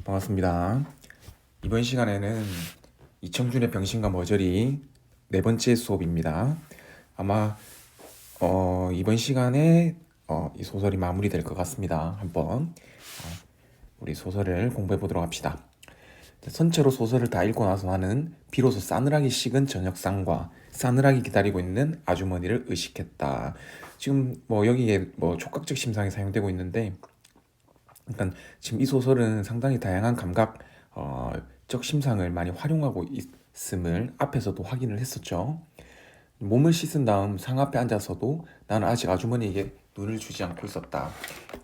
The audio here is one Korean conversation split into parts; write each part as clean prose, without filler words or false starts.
반갑습니다. 이번 시간에는 이청준의 병신과 머저리 네 번째 수업입니다. 아마 이번 시간에 이 소설이 마무리될 것 같습니다. 한번 우리 소설을 공부해 보도록 합시다. 선체로 소설을 다 읽고 나서 나는 비로소 싸늘하게 식은 저녁상과 싸늘하게 기다리고 있는 아주머니를 의식했다. 지금 여기에 촉각적 심상이 사용되고 있는데, 일단 지금 이 소설은 상당히 다양한 감각적 심상을 많이 활용하고 있음을 앞에서도 확인을 했었죠. 몸을 씻은 다음 상 앞에 앉아서도 나는 아직 아주머니에게 눈을 주지 않고 있었다.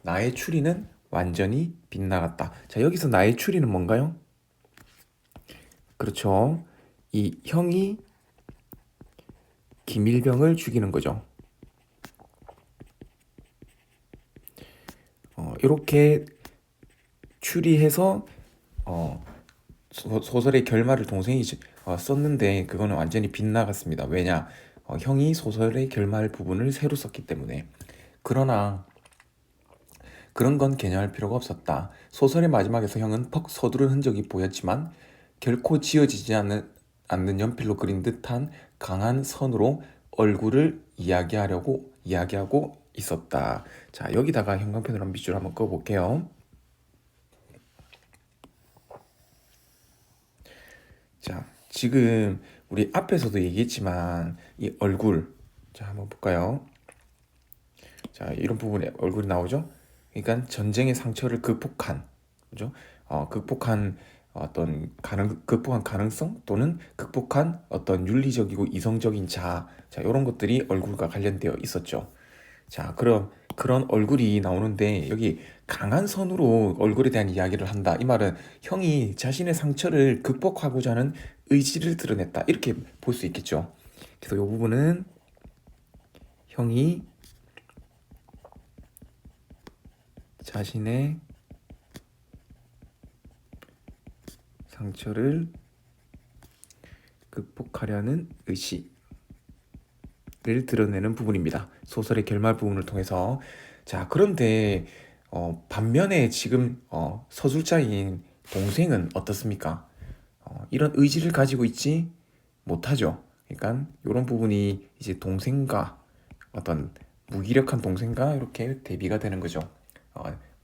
나의 추리는 완전히 빗나갔다. 자, 여기서 나의 추리는 뭔가요? 그렇죠. 이 형이 김일병을 죽이는 거죠. 이렇게 추리해서 소설의 결말을 동생이 썼는데 그거는 완전히 빗나갔습니다. 왜냐? 형이 소설의 결말 부분을 새로 썼기 때문에. 그러나 그런 건 개념할 필요가 없었다. 소설의 마지막에서 형은 퍽 서두른 흔적이 보였지만 결코 지워지지 않는 연필로 그린 듯한 강한 선으로 얼굴을 이야기하고 있었다. 자, 여기다가 형광펜으로 밑줄 한번 그어볼게요. 자, 지금 우리 앞에서도 얘기했지만 이 얼굴, 자, 한번 볼까요? 자, 이런 부분에 얼굴이 나오죠? 그러니까 전쟁의 상처를 극복한, 그죠? 극복한 극복한 가능성 또는 극복한 어떤 윤리적이고 이성적인 자, 이런 것들이 얼굴과 관련되어 있었죠. 자, 그럼 그런 얼굴이 나오는데 여기 강한 선으로 얼굴에 대한 이야기를 한다. 이 말은 형이 자신의 상처를 극복하고자 하는 의지를 드러냈다. 이렇게 볼 수 있겠죠. 그래서 이 부분은 형이 자신의 상처를 극복하려는 의지를 드러내는 부분입니다. 소설의 결말 부분을 통해서. 자, 그런데 반면에 지금 서술자인 동생은 어떻습니까? 이런 의지를 가지고 있지 못하죠. 그러니까 이런 부분이 이제 동생과 어떤 무기력한 동생과 이렇게 대비가 되는 거죠.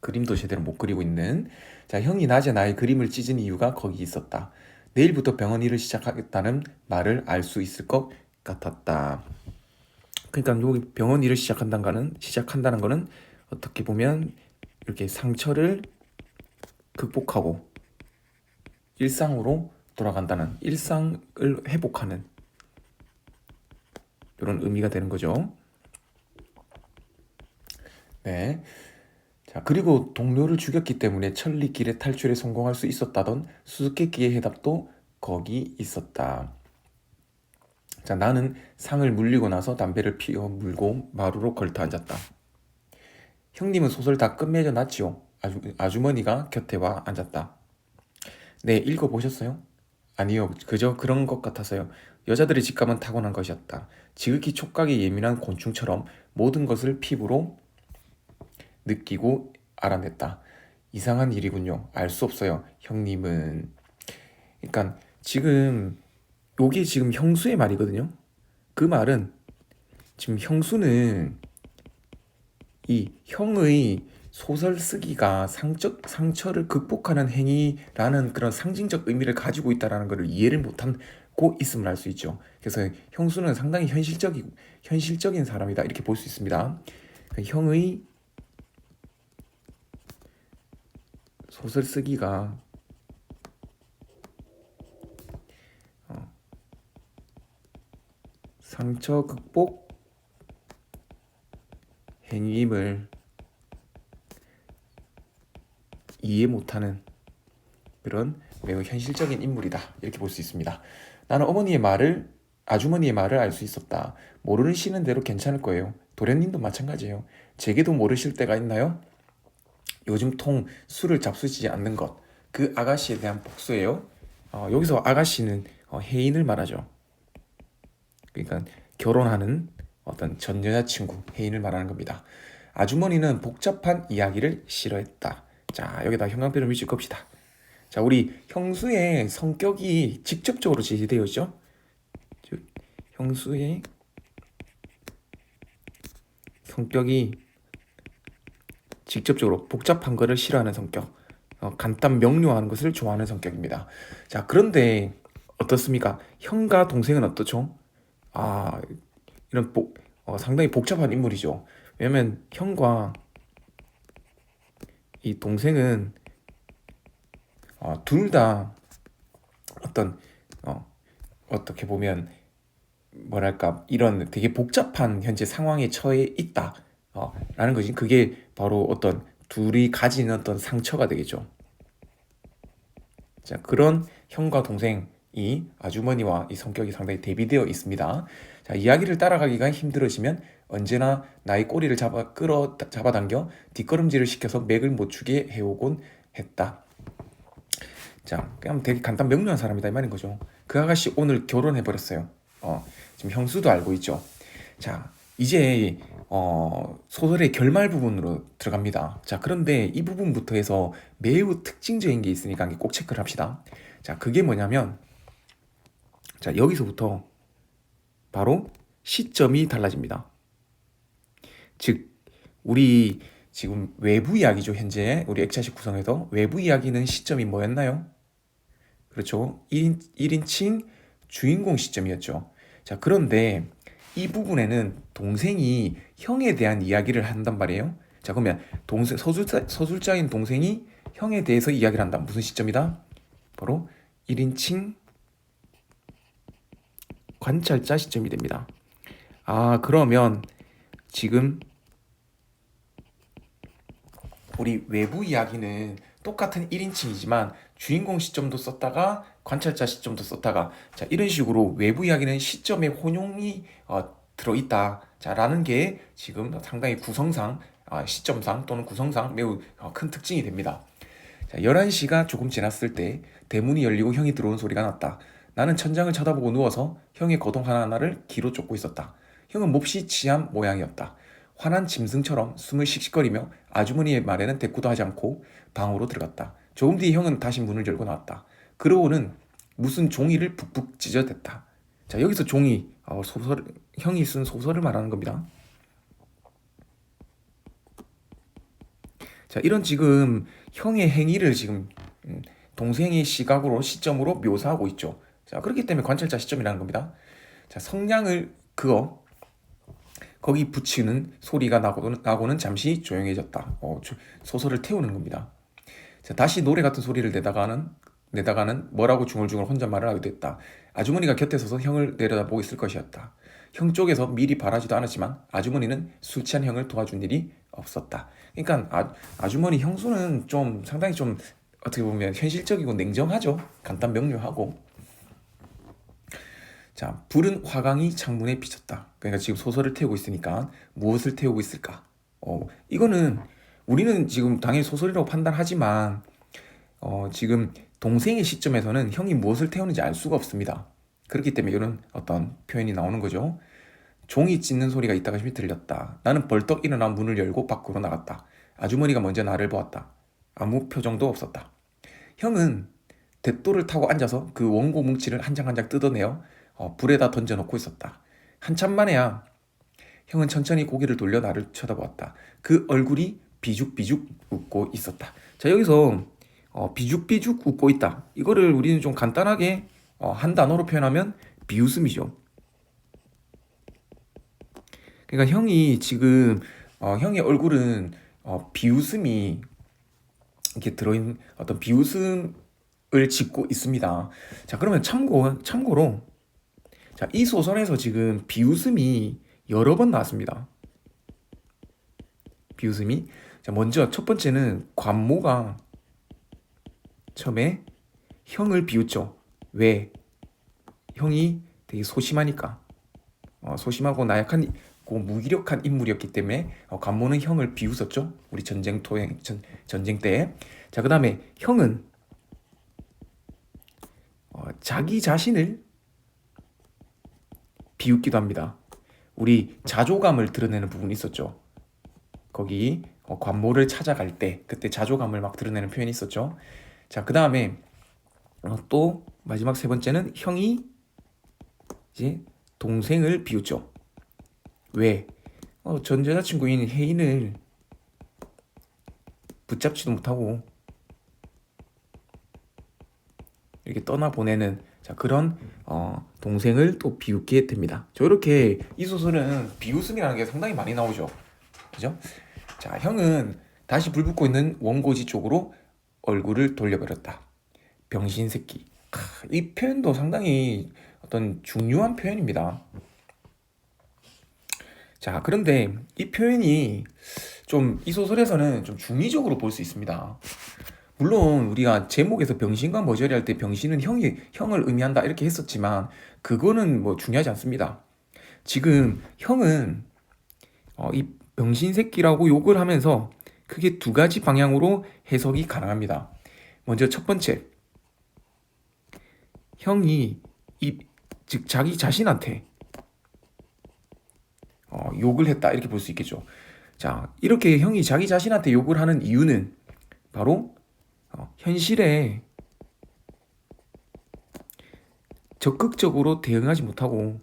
그림도 제대로 못 그리고 있는. 자, 형이 낮에 나의 그림을 찢은 이유가 거기 있었다. 내일부터 병원 일을 시작하겠다는 말을 알 수 있을 것 같았다. 그러니까 여기 병원 일을 시작한다는 거는 어떻게 보면 이렇게 상처를 극복하고 일상으로 돌아간다는, 일상을 회복하는 이런 의미가 되는 거죠. 네. 자, 그리고 동료를 죽였기 때문에 천리길의 탈출에 성공할 수 있었다던 수수께끼의 해답도 거기 있었다. 자, 나는 상을 물리고 나서 담배를 피워 물고 마루로 걸터 앉았다. 형님은 소설 다 끝맺어 놨지요. 아주머니가 곁에 와 앉았다. 네, 읽어보셨어요? 아니요, 그저 그런 것 같아서요. 여자들의 직감은 타고난 것이었다. 지극히 촉각이 예민한 곤충처럼 모든 것을 피부로 느끼고 알아냈다. 이상한 일이군요. 알 수 없어요. 형님은. 그러니까 지금 요게 지금 형수의 말이거든요. 그 말은 지금 형수는 이 형의 소설 쓰기가 상처를 극복하는 행위라는 그런 상징적 의미를 가지고 있다라는 것을 이해를 못하고 있음을 알 수 있죠. 그래서 형수는 상당히 현실적인 사람이다 이렇게 볼 수 있습니다. 형의 소설 쓰기가 상처 극복 행위임을 이해 못하는 그런 매우 현실적인 인물이다 이렇게 볼 수 있습니다. 나는 아주머니의 말을 알 수 있었다. 모르는 시는 대로 괜찮을 거예요. 도련님도 마찬가지예요. 제게도 모르실 때가 있나요? 요즘 통 술을 잡수지 않는 것, 그 아가씨에 대한 복수예요. 여기서 아가씨는 혜인을 말하죠. 그러니까 결혼하는 어떤 전 여자친구 혜인을 말하는 겁니다. 아주머니는 복잡한 이야기를 싫어했다. 자, 여기다 형광펜을 밑줄 겁시다. 자, 우리 형수의 성격이 직접적으로 제시되어 있죠. 즉, 형수의 성격이 직접적으로 복잡한 것을 싫어하는 성격, 간단 명료한 것을 좋아하는 성격입니다. 자, 그런데 어떻습니까? 형과 동생은 어떻죠? 아, 이런 상당히 복잡한 인물이죠. 왜냐면 형과 이 동생은 둘 다 어떤 어떻게 보면 뭐랄까 이런 되게 복잡한 현재 상황에 처해 있다 라는 거지. 그게 바로 어떤 둘이 가진 어떤 상처가 되겠죠. 자, 그런 형과 동생이 아주머니와 이 성격이 상당히 대비되어 있습니다. 자, 이야기를 따라가기가 힘들어지면 언제나 나의 꼬리를 잡아당겨 뒷걸음질을 시켜서 맥을 못 추게 해오곤 했다. 자, 그냥 되게 간단 명료한 사람이다 이 말인 거죠. 그 아가씨 오늘 결혼해 버렸어요. 지금 형수도 알고 있죠. 자, 이제 소설의 결말 부분으로 들어갑니다. 자, 그런데 이 부분부터 해서 매우 특징적인 게 있으니까 꼭 체크를 합시다. 자, 그게 뭐냐면, 자, 여기서부터 바로 시점이 달라집니다. 즉, 우리 지금 외부 이야기죠. 현재 우리 액자식 구성에서 외부 이야기는 시점이 뭐였나요? 그렇죠. 1인칭 주인공 시점이었죠. 자, 그런데 이 부분에는 동생이 형에 대한 이야기를 한단 말이에요. 자, 그러면 서술자인 동생이 형에 대해서 이야기를 한다. 무슨 시점이다? 바로 1인칭 관찰자 시점이 됩니다. 그러면 지금 우리 외부 이야기는 똑같은 1인칭이지만 주인공 시점도 썼다가 관찰자 시점도 썼다가, 자, 이런 식으로 외부 이야기는 시점에 혼용이 들어있다. 자, 라는 게 지금 상당히 구성상 시점상 또는 구성상 매우 큰 특징이 됩니다. 자, 11시가 조금 지났을 때 대문이 열리고 형이 들어온 소리가 났다. 나는 천장을 쳐다보고 누워서 형의 거동 하나하나를 귀로 쫓고 있었다. 형은 몹시 취한 모양이었다. 화난 짐승처럼 숨을 씩씩거리며 아주머니의 말에는 대꾸도 하지 않고 방으로 들어갔다. 조금 뒤에 형은 다시 문을 열고 나왔다. 그러고는 무슨 종이를 푹푹 찢어댔다. 자, 여기서 종이 형이 쓴 소설을 말하는 겁니다. 자, 이런 지금 형의 행위를 지금 동생의 시점으로 묘사하고 있죠. 자, 그렇기 때문에 관찰자 시점이라는 겁니다. 자, 성냥을 거기 붙이는 소리가 나고는 잠시 조용해졌다. 소설을 태우는 겁니다. 자, 다시 노래 같은 소리를 내다가는 뭐라고 중얼중얼 혼잣말을 하게 됐다. 아주머니가 곁에 서서 형을 내려다보고 있을 것이었다. 형 쪽에서 미리 바라지도 않았지만 아주머니는 술 취한 형을 도와준 일이 없었다. 그러니까 아주머니 형수는 좀 상당히 좀 어떻게 보면 현실적이고 냉정하죠. 간단 명료하고. 자, 불은 화강이 창문에 비쳤다. 그러니까 지금 소설을 태우고 있으니까 무엇을 태우고 있을까? 이거는 우리는 지금 당연히 소설이라고 판단하지만 지금 동생의 시점에서는 형이 무엇을 태우는지 알 수가 없습니다. 그렇기 때문에 이런 어떤 표현이 나오는 거죠. 종이 찢는 소리가 이따가 좀 들렸다. 나는 벌떡 일어나 문을 열고 밖으로 나갔다. 아주머니가 먼저 나를 보았다. 아무 표정도 없었다. 형은 대또를 타고 앉아서 그 원고 뭉치를 한 장 한 장 뜯어내어 불에다 던져놓고 있었다. 한참 만에야 형은 천천히 고개를 돌려 나를 쳐다보았다. 그 얼굴이 비죽비죽 웃고 있었다. 자, 여기서 비죽비죽 웃고 있다. 이거를 우리는 좀 간단하게 한 단어로 표현하면 비웃음이죠. 그러니까 형이 지금 형의 얼굴은 비웃음이 이렇게 들어있는 어떤 비웃음을 짓고 있습니다. 자, 그러면 참고로 자, 이 소설에서 지금 비웃음이 여러 번 나왔습니다. 비웃음이. 자, 먼저 첫 번째는 관모가 처음에 형을 비웃죠. 왜? 형이 되게 소심하니까. 소심하고 나약한 무기력한 인물이었기 때문에 관모는 형을 비웃었죠. 우리 전쟁 때. 자, 그 다음에 형은 자기 자신을 비웃기도 합니다. 우리 자조감을 드러내는 부분이 있었죠. 거기 관모를 찾아갈 때 그때 자조감을 막 드러내는 표현이 있었죠. 자, 그 다음에 또 마지막 세 번째는 형이 이제 동생을 비웃죠. 왜? 전 여자친구인 혜인을 붙잡지도 못하고 이렇게 떠나보내는, 자, 그런 동생을 또 비웃게 됩니다. 저렇게 이 소설은 비웃음이라는 게 상당히 많이 나오죠. 그죠? 자, 형은 다시 불 붙고 있는 원고지 쪽으로 얼굴을 돌려버렸다. 병신 새끼. 이 표현도 상당히 어떤 중요한 표현입니다. 자, 그런데 이 표현이 좀 이 소설에서는 좀 중의적으로 볼 수 있습니다. 물론 우리가 제목에서 병신과 머저리 할 때 병신은 형을 의미한다 이렇게 했었지만 그거는 뭐 중요하지 않습니다. 지금 형은 이 병신 새끼라고 욕을 하면서 크게 두 가지 방향으로 해석이 가능합니다. 먼저 첫 번째, 형이 즉 자기 자신한테 욕을 했다 이렇게 볼 수 있겠죠. 자, 이렇게 형이 자기 자신한테 욕을 하는 이유는 바로 현실에 적극적으로 대응하지 못하고,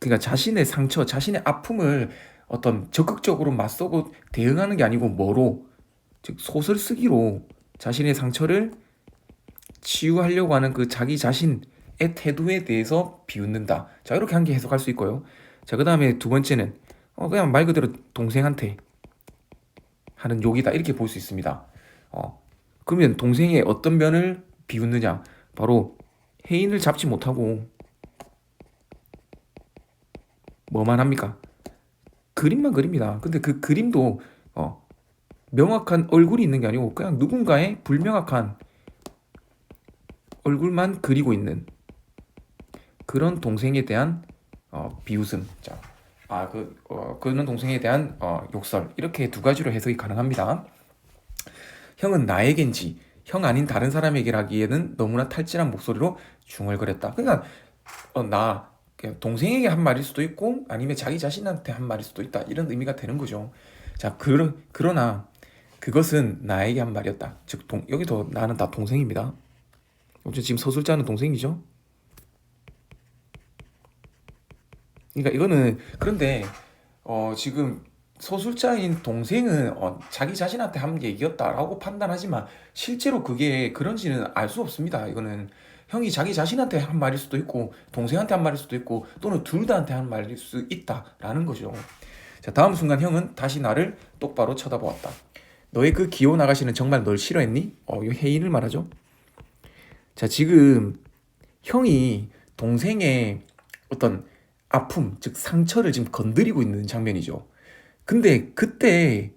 그러니까 자신의 상처, 자신의 아픔을 어떤 적극적으로 맞서고 대응하는 게 아니고 뭐로, 즉 소설 쓰기로 자신의 상처를 치유하려고 하는 그 자기 자신의 태도에 대해서 비웃는다. 자, 이렇게 한 개 해석할 수 있고요. 자, 그 다음에 두 번째는 그냥 말 그대로 동생한테 하는 욕이다 이렇게 볼 수 있습니다. 그러면 동생의 어떤 면을 비웃느냐? 바로 혜인을 잡지 못하고 뭐만 합니까? 그림만 그립니다. 근데 그 그림도 명확한 얼굴이 있는 게 아니고 그냥 누군가의 불명확한 얼굴만 그리고 있는 그런 동생에 대한 비웃음. 자, 그런 동생에 대한 욕설. 이렇게 두 가지로 해석이 가능합니다. 형은 나에겐지 형 아닌 다른 사람에게라기에는 너무나 탈진한 목소리로 중얼거렸다. 그러니까 나 그냥 동생에게 한 말일 수도 있고 아니면 자기 자신한테 한 말일 수도 있다. 이런 의미가 되는 거죠. 자, 그러나 그것은 나에게 한 말이었다. 즉 여기도 나는 다 동생입니다. 지금 서술자는 동생이죠. 그러니까 이거는, 그런데 지금 서술자인 동생은 자기 자신한테 한 얘기였다라고 판단하지만 실제로 그게 그런지는 알 수 없습니다. 이거는 형이 자기 자신한테 한 말일 수도 있고 동생한테 한 말일 수도 있고 또는 둘 다한테 한 말일 수 있다라는 거죠. 자, 다음 순간 형은 다시 나를 똑바로 쳐다보았다. 너의 그 귀여운 아가씨는 정말 널 싫어했니? 이 혜인을 말하죠. 자, 지금 형이 동생의 어떤 아픔, 즉 상처를 지금 건드리고 있는 장면이죠. 근데 그때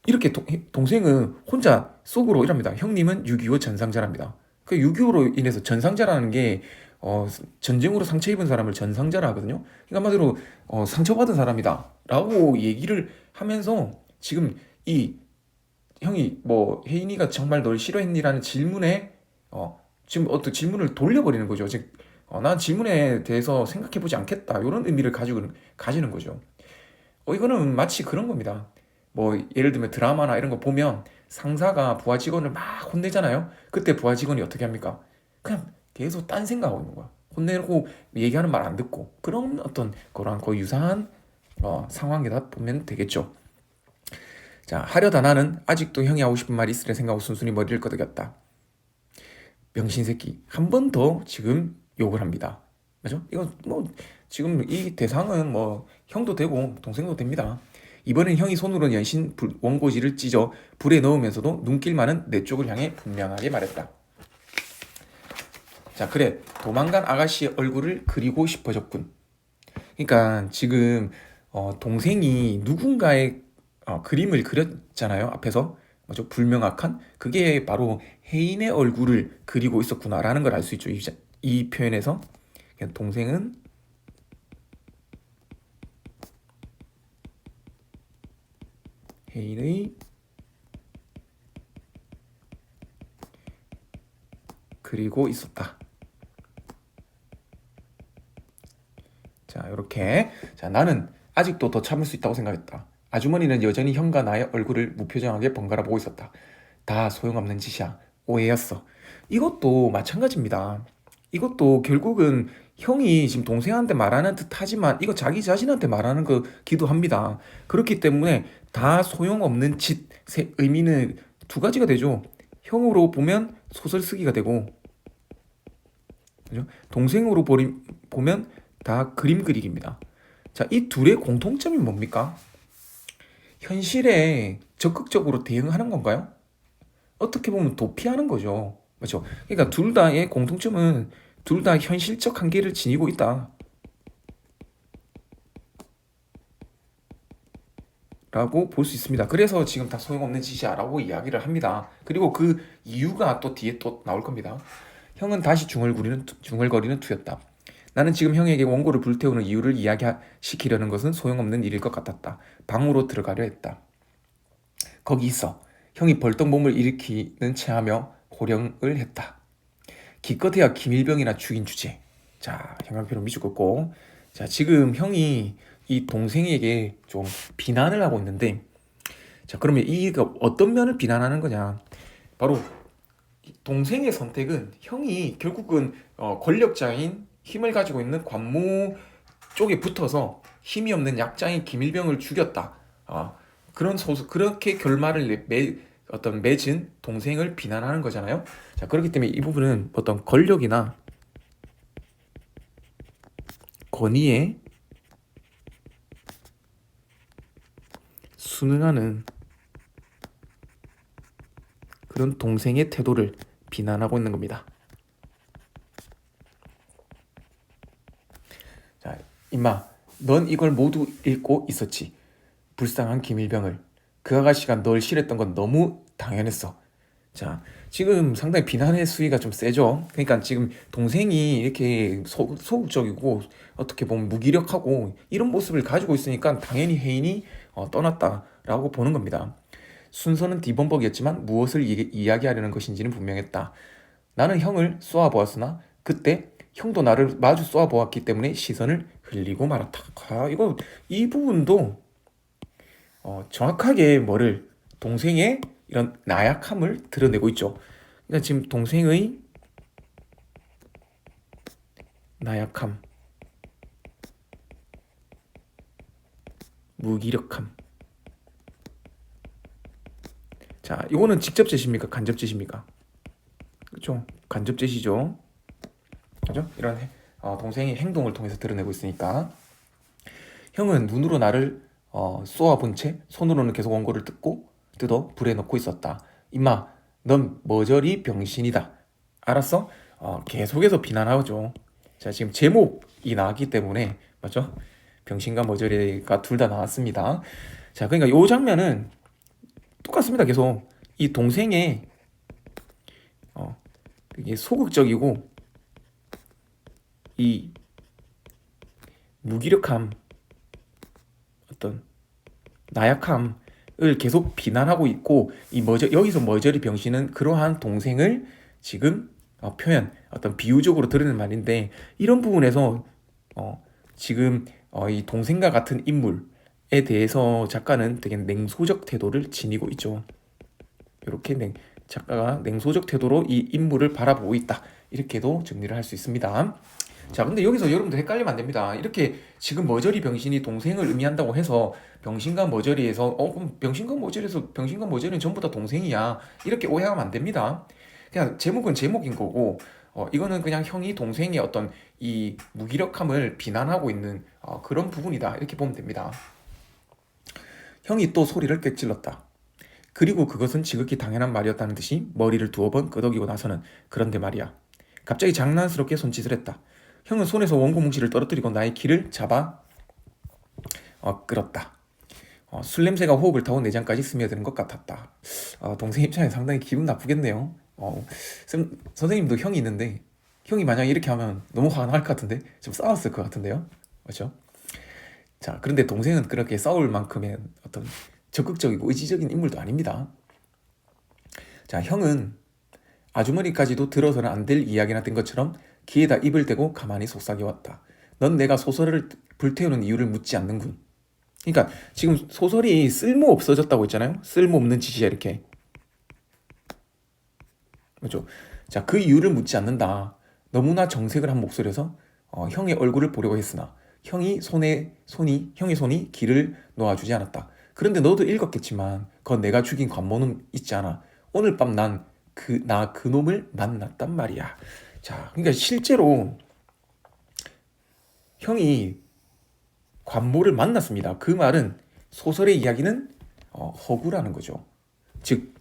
이렇게 동생은 혼자 속으로 이럽니다. 형님은 6.25 전상자랍니다. 그 6.25로 인해서 전상자라는 게 전쟁으로 상처 입은 사람을 전상자라 하거든요. 그러니까 한마디로 상처받은 사람이다 라고 얘기를 하면서 지금 이 형이 뭐 혜인이가 정말 널 싫어했니라는 질문에 지금 어떤 질문을 돌려버리는 거죠. 즉 난 질문에 대해서 생각해보지 않겠다 이런 의미를 가지는 거죠. 이거는 마치 그런 겁니다. 뭐 예를 들면 드라마나 이런 거 보면 상사가 부하 직원을 막 혼내잖아요. 그때 부하 직원이 어떻게 합니까? 그냥 계속 딴 생각하고 있는 거야. 혼내고 얘기하는 말 안 듣고, 그런 어떤 거랑 거의 유사한 상황이다 보면 되겠죠. 자, 하려다 나는 아직도 형이 하고 싶은 말이 있으려 생각하고 순순히 머리를 끄덕였다. 병신 새끼. 한 번 더 지금 욕을 합니다. 맞죠? 이거 뭐 지금 이 대상은 뭐 형도 되고 동생도 됩니다. 이번엔 형이 손으로 연신 원고지를 찢어 불에 넣으면서도 눈길 많은 내 쪽을 향해 분명하게 말했다. 자, 그래. 도망간 아가씨의 얼굴을 그리고 싶어졌군. 그러니까 지금 동생이 누군가의 그림을 그렸잖아요. 앞에서. 맞죠? 불명확한. 그게 바로 혜인의 얼굴을 그리고 있었구나라는 걸 알 수 있죠. 이 표현에서 동생은 혜인의 그리고 있었다. 자, 이렇게. 자, 나는 아직도 더 참을 수 있다고 생각했다. 아주머니는 여전히 형과 나의 얼굴을 무표정하게 번갈아 보고 있었다. 다 소용없는 짓이야. 오해였어. 이것도 마찬가지입니다. 이것도 결국은 형이 지금 동생한테 말하는 듯 하지만 이거 자기 자신한테 말하는 거기도 합니다. 그렇기 때문에 다 소용없는 짓의 의미는 두 가지가 되죠. 형으로 보면 소설 쓰기가 되고, 그죠? 동생으로 보면 다 그림 그리기입니다. 자, 이 둘의 공통점이 뭡니까? 현실에 적극적으로 대응하는 건가요? 어떻게 보면 도피하는 거죠. 그렇죠? 그러니까 둘 다의 공통점은 둘 다 현실적 한계를 지니고 있다. 라고 볼 수 있습니다. 그래서 지금 다 소용없는 짓이야라고 이야기를 합니다. 그리고 그 이유가 또 뒤에 또 나올 겁니다. 형은 다시 중얼거리는 투였다. 나는 지금 형에게 원고를 불태우는 이유를 이야기시키려는 것은 소용없는 일일 것 같았다. 방으로 들어가려 했다. 거기 있어. 형이 벌떡 몸을 일으키는 체하며 호령을 했다. 기껏해야 김일병이나 죽인 주제. 자, 형광펜으로 미주 긋고. 자, 지금 형이 이 동생에게 좀 비난을 하고 있는데, 자, 그러면 이가 어떤 면을 비난하는 거냐? 바로 동생의 선택은 형이 결국은 권력자인 힘을 가지고 있는 관무 쪽에 붙어서 힘이 없는 약자인 김일병을 죽였다. 그렇게 결말을 맺은 동생을 비난하는 거잖아요. 자, 그렇기 때문에 이 부분은 어떤 권력이나 권위에 순응하는 그런 동생의 태도를 비난하고 있는 겁니다. 자, 임마, 넌 이걸 모두 읽고 있었지. 불쌍한 김일병을. 그 아가씨가 널 싫어했던 건 너무 당연했어. 자, 지금 상당히 비난의 수위가 좀 세죠. 그러니까 지금 동생이 이렇게 소극적이고 어떻게 보면 무기력하고 이런 모습을 가지고 있으니까 당연히 혜인이 떠났다라고 보는 겁니다. 순서는 뒤범벅이었지만 무엇을 이야기하려는 것인지는 분명했다. 나는 형을 쏘아보았으나 그때 형도 나를 마주 쏘아보았기 때문에 시선을 흘리고 말았다. 이 부분도 정확하게 동생의 이런 나약함을 드러내고 있죠. 그러니까 지금 동생의 나약함, 무기력함. 자, 이거는 직접 제시입니까? 간접 제시입니까? 그렇죠? 간접 제시죠. 그죠? 이런 동생의 행동을 통해서 드러내고 있으니까. 형은 눈으로 나를 쏘아본 채 손으로는 계속 원고를 뜯어 불에 넣고 있었다. 임마, 넌 머저리 병신이다. 알았어? 계속해서 비난하죠. 자, 지금 제목이 나왔기 때문에 맞죠? 병신과 머저리가 둘 다 나왔습니다. 자, 그러니까 이 장면은 똑같습니다. 계속 이 동생의 이게 소극적이고 이 무기력함, 어떤 나약함을 계속 비난하고 있고 여기서 머저리 병신은 그러한 동생을 지금 어떤 비유적으로 드러낸 말인데 이런 부분에서 지금 이 동생과 같은 인물에 대해서 작가는 되게 냉소적 태도를 지니고 있죠. 이렇게 작가가 냉소적 태도로 이 인물을 바라보고 있다. 이렇게도 정리를 할 수 있습니다. 자, 근데 여기서 여러분들 헷갈리면 안 됩니다. 이렇게 지금 머저리 병신이 동생을 의미한다고 해서 병신과 머저리에서 병신과 머저리는 전부 다 동생이야. 이렇게 오해하면 안 됩니다. 그냥 제목은 제목인 거고 이거는 그냥 형이 동생의 어떤 이 무기력함을 비난하고 있는 그런 부분이다. 이렇게 보면 됩니다. 형이 또 소리를 꽥질렀다. 그리고 그것은 지극히 당연한 말이었다는 듯이 머리를 두어 번 끄덕이고 나서는 그런데 말이야. 갑자기 장난스럽게 손짓을 했다. 형은 손에서 원고 뭉치를 떨어뜨리고 나의 귀를 잡아 끌었다. 술 냄새가 호흡을 타고 내장까지 스며드는 것 같았다. 동생 입장에 상당히 기분 나쁘겠네요. 선생님도 형이 있는데 형이 만약에 이렇게 하면 너무 화가 날 것 같은데 좀 싸웠을 것 같은데요. 그렇죠? 자, 그런데 동생은 그렇게 싸울 만큼의 어떤 적극적이고 의지적인 인물도 아닙니다. 자, 형은 아주머니까지도 들어서는 안 될 이야기나 된 것처럼 귀에다 입을 대고 가만히 속삭여왔다. 넌 내가 소설을 불태우는 이유를 묻지 않는군. 그러니까 지금 소설이 쓸모 없어졌다고 했잖아요. 쓸모 없는 짓이야 이렇게. 그렇죠? 자, 그 이유를 묻지 않는다. 너무나 정색을 한 목소리에서 형의 얼굴을 보려고 했으나 형의 손이 길을 놓아주지 않았다. 그런데 너도 읽었겠지만 그건 내가 죽인 관모는 있지 않아. 오늘 밤 난 그 놈을 만났단 말이야. 자, 그러니까 실제로 형이 관모를 만났습니다. 그 말은 소설의 이야기는 허구라는 거죠. 즉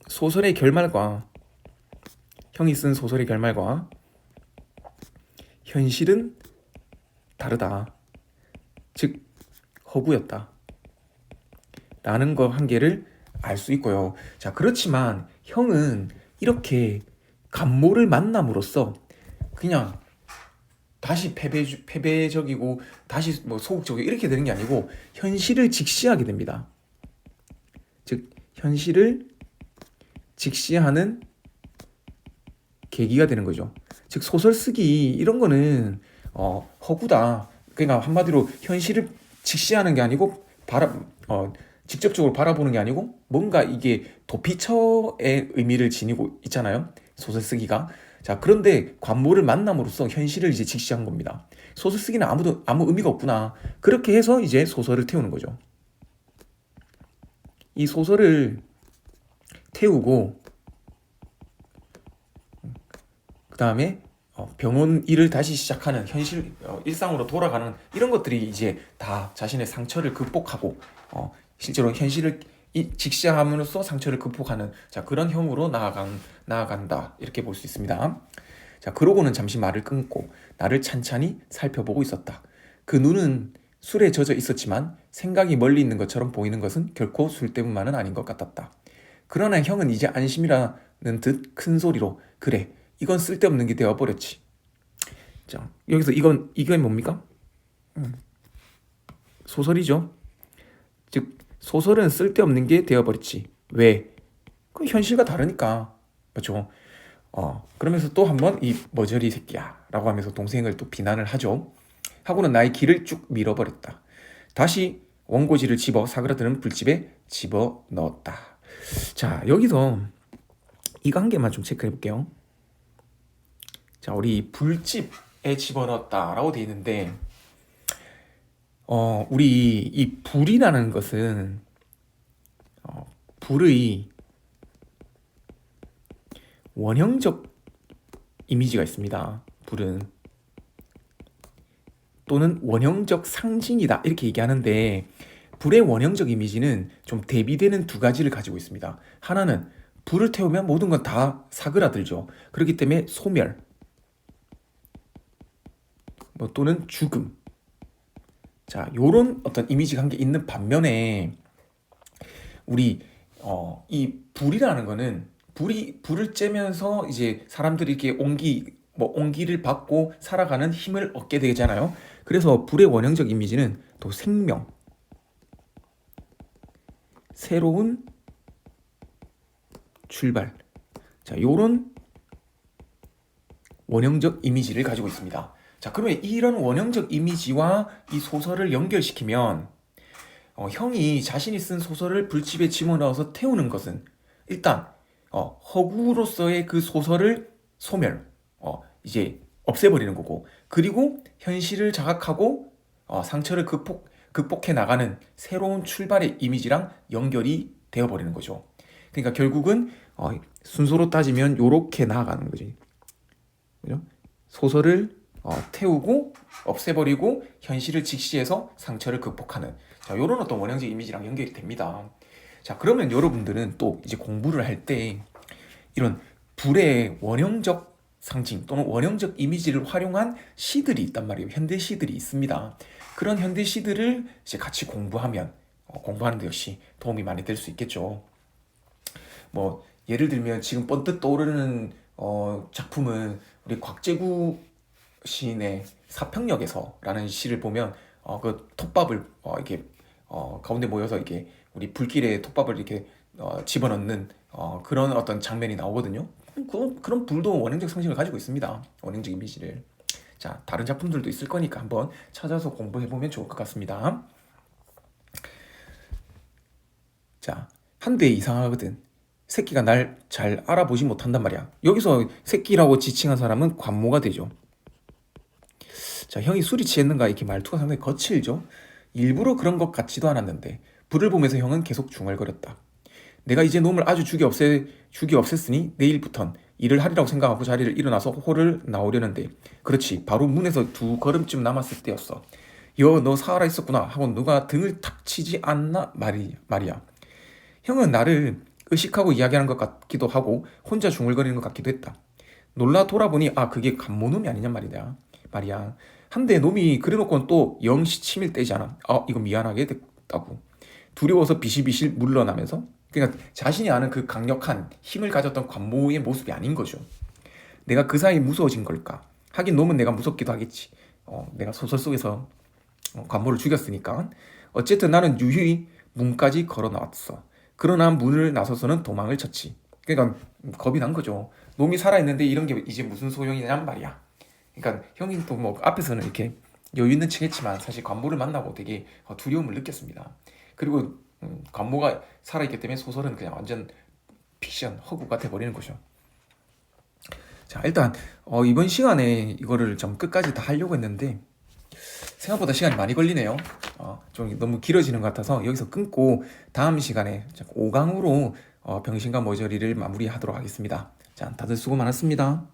소설의 결말과 형이 쓴 소설의 결말과 현실은 다르다. 즉 허구였다. 라는 거 한 개를 알 수 있고요. 자, 그렇지만 형은 이렇게 간모를 만남으로써 그냥 다시 패배적이고 다시 뭐 소극적이고 이렇게 되는 게 아니고 현실을 직시하게 됩니다. 즉 현실을 직시하는 계기가 되는 거죠. 즉 소설 쓰기 이런 거는 허구다. 그러니까 한마디로 현실을 직시하는 게 아니고 직접적으로 바라보는 게 아니고 뭔가 이게 도피처의 의미를 지니고 있잖아요. 소설 쓰기가. 자, 그런데 관모를 만남으로써 현실을 이제 직시한 겁니다. 소설 쓰기는 아무 의미가 없구나. 그렇게 해서 이제 소설을 태우는 거죠. 이 소설을 태우고 그 다음에 병원 일을 다시 시작하는 일상으로 돌아가는 이런 것들이 이제 다 자신의 상처를 극복하고 실제로 현실을 직시함으로써 상처를 극복하는 자 그런 형으로 나아간다 이렇게 볼 수 있습니다. 자 그러고는 잠시 말을 끊고 나를 찬찬히 살펴보고 있었다. 그 눈은 술에 젖어 있었지만 생각이 멀리 있는 것처럼 보이는 것은 결코 술 때문만은 아닌 것 같았다. 그러나 형은 이제 안심이라는 듯 큰 소리로 그래 이건 쓸데없는 게 되어버렸지. 자 여기서 이건 뭡니까? 소설이죠. 즉 소설은 쓸데없는 게 되어버렸지. 왜? 그 현실과 다르니까. 그렇죠? 그러면서 또 한번 이 머저리 새끼야 라고 하면서 동생을 또 비난을 하죠. 하고는 나의 길을 쭉 밀어버렸다. 다시 원고지를 집어 사그라드는 불집에 집어넣었다. 자 여기서 이거 한 개만 좀 체크해 볼게요. 자 우리 불집에 집어넣었다라고 되어 있는데 우리 이 불이라는 것은 불의 원형적 이미지가 있습니다. 불은 또는 원형적 상징이다 이렇게 얘기하는데 불의 원형적 이미지는 좀 대비되는 두 가지를 가지고 있습니다. 하나는 불을 태우면 모든 건 다 사그라들죠. 그렇기 때문에 소멸 또는 죽음 자 요런 어떤 이미지가 한 게 있는 반면에 우리 이 불이라는 거는 불을 쬐면서 이제 사람들이 이렇게 온기를 받고 살아가는 힘을 얻게 되잖아요. 그래서 불의 원형적 이미지는 또 생명, 새로운 출발. 자, 요런 원형적 이미지를 가지고 있습니다. 자, 그러면 이런 원형적 이미지와 이 소설을 연결시키면 형이 자신이 쓴 소설을 불집에 집어넣어서 태우는 것은 일단 허구로서의 그 소설을 이제 없애버리는 거고 그리고 현실을 자각하고 상처를 극복해 나가는 새로운 출발의 이미지랑 연결이 되어버리는 거죠. 그러니까 결국은 순서로 따지면 요렇게 나아가는 거지. 그죠? 소설을 태우고 없애버리고 현실을 직시해서 상처를 극복하는 자, 요런 어떤 원형적 이미지랑 연결이 됩니다. 자, 그러면 여러분들은 또 이제 공부를 할 때 이런 불의 원형적 상징 또는 원형적 이미지를 활용한 시들이 있단 말이에요. 현대 시들이 있습니다. 그런 현대 시들을 이제 같이 공부하면 공부하는 데 역시 도움이 많이 될 수 있겠죠. 뭐 예를 들면 지금 번뜩 떠오르는 작품은 우리 곽재구 시인의 사평역에서라는 시를 보면 그 톱밥을 이렇게 가운데 모여서 이렇게 우리 불길에 톱밥을 이렇게 집어넣는 그런 어떤 장면이 나오거든요. 그런 불도 원형적 상징을 가지고 있습니다. 원형적 이미지를. 자, 다른 작품들도 있을 거니까 한번 찾아서 공부해보면 좋을 것 같습니다. 자, 한데 이상하거든. 새끼가 날 잘 알아보지 못한단 말이야. 여기서 새끼라고 지칭한 사람은 관모가 되죠. 자, 형이 술이 취했는가 이렇게 말투가 상당히 거칠죠. 일부러 그런 것 같지도 않았는데 불을 보면서 형은 계속 중얼거렸다. 내가 이제 놈을 아주 죽이 없앴으니 내일부턴 일을 하리라고 생각하고 자리를 일어나서 홀을 나오려는데 그렇지 바로 문에서 두 걸음쯤 남았을 때였어. 여 너 살아있었구나 하고 누가 등을 탁 치지 않나 말이야. 형은 나를 의식하고 이야기하는 것 같기도 하고 혼자 중얼거리는 것 같기도 했다. 놀라 돌아보니 아 그게 간모놈이 아니냔 말이야. 한데 놈이 그래놓고는 또 영시치밀 떼잖아. 아 이거 미안하게 됐다고. 두려워서 비실비실 물러나면서 그러니까 자신이 아는 그 강력한 힘을 가졌던 관모의 모습이 아닌 거죠. 내가 그 사이 무서워진 걸까? 하긴 놈은 내가 무섭기도 하겠지. 내가 소설 속에서 관모를 죽였으니까. 어쨌든 나는 유유히 문까지 걸어 나왔어. 그러나 문을 나서서는 도망을 쳤지. 그러니까 겁이 난 거죠. 놈이 살아있는데 이런 게 이제 무슨 소용이냔 말이야. 그러니까 형이 또 뭐 앞에서는 이렇게 여유 있는 척했지만 사실 관모를 만나고 되게 두려움을 느꼈습니다. 그리고 관모가 살아있기 때문에 소설은 그냥 완전 픽션, 허구가 돼버리는 거죠. 자, 일단 이번 시간에 이거를 좀 끝까지 다 하려고 했는데 생각보다 시간이 많이 걸리네요. 좀 너무 길어지는 것 같아서 여기서 끊고 다음 시간에 5강으로 병신과 머저리를 마무리하도록 하겠습니다. 자, 다들 수고 많았습니다.